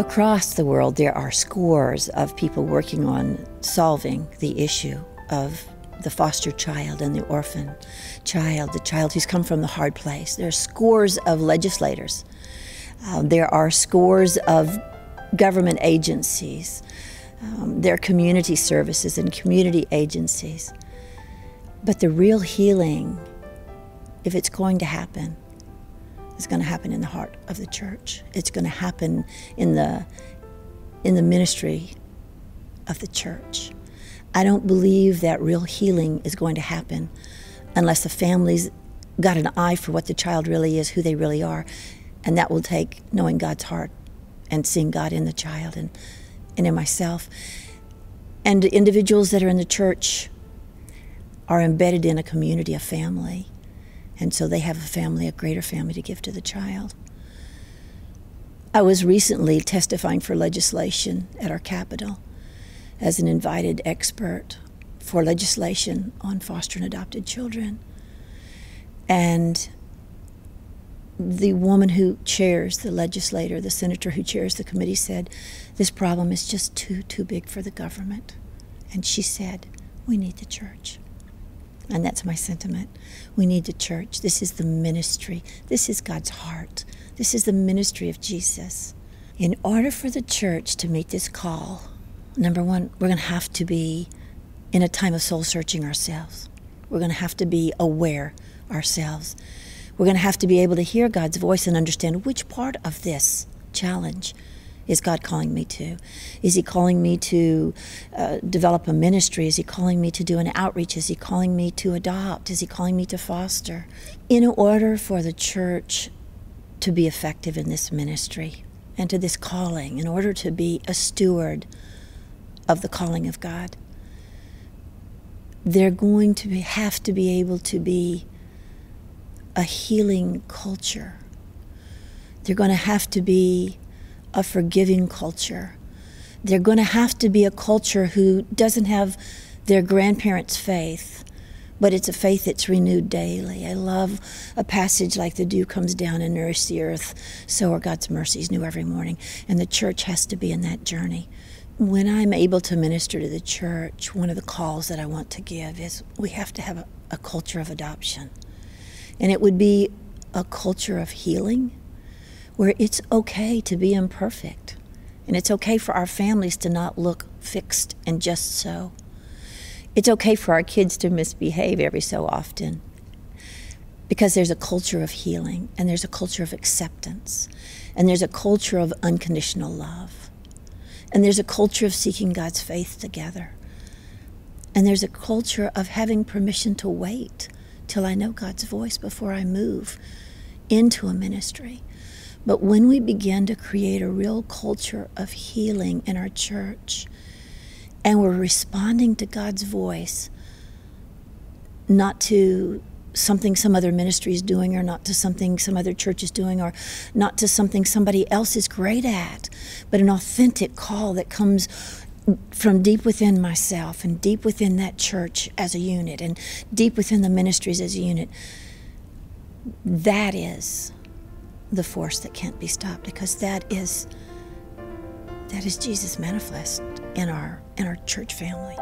Across the world, there are scores of people working on solving the issue of the foster child and the orphan child, the child who's come from the hard place. There are scores of legislators. There are scores of government agencies. There are community services and community agencies. But the real healing, if it's going to happen, it's going to happen in the heart of the church. It's going to happen in the ministry of the church. I don't believe that real healing is going to happen unless the family's got an eye for what the child really is, who they really are. And that will take knowing God's heart and seeing God in the child and in myself. And individuals that are in the church are embedded in a community, a family. And so they have a family, a greater family to give to the child. I was recently testifying for legislation at our Capitol as an invited expert for legislation on foster and adopted children. And the woman who chairs, the legislator, the senator who chairs the committee said, this problem is just too big for the government. And she said, we need the church. And that's my sentiment. We need the church. This is the ministry. This is God's heart. This is the ministry of Jesus. In order for the church to meet this call, number one, we're going to have to be in a time of soul searching ourselves. We're going to have to be aware ourselves. We're going to have to be able to hear God's voice and understand which part of this challenge is God calling me to? Is he calling me to develop a ministry? Is he calling me to do an outreach? Is he calling me to adopt? Is he calling me to foster? In order for the church to be effective in this ministry and to this calling, in order to be a steward of the calling of God, they're going to have to be able to be a healing culture. They're going to have to be a forgiving culture. They're going to have to be a culture who doesn't have their grandparents' faith, but it's a faith that's renewed daily. I love a passage like the dew comes down and nourishes the earth, so are God's mercies new every morning. And the church has to be in that journey. When I'm able to minister to the church, one of the calls that I want to give is we have to have a culture of adoption. And it would be a culture of healing, where it's okay to be imperfect. And it's okay for our families to not look fixed and just so. It's okay for our kids to misbehave every so often, because there's a culture of healing, and there's a culture of acceptance, and there's a culture of unconditional love, and there's a culture of seeking God's faith together, and there's a culture of having permission to wait till I know God's voice before I move into a ministry. But when we begin to create a real culture of healing in our church, and we're responding to God's voice, not to something some other ministry is doing, or not to something some other church is doing, or not to something somebody else is great at, but an authentic call that comes from deep within myself and deep within that church as a unit and deep within the ministries as a unit, that is the force that can't be stopped, because that is Jesus manifest in our church family.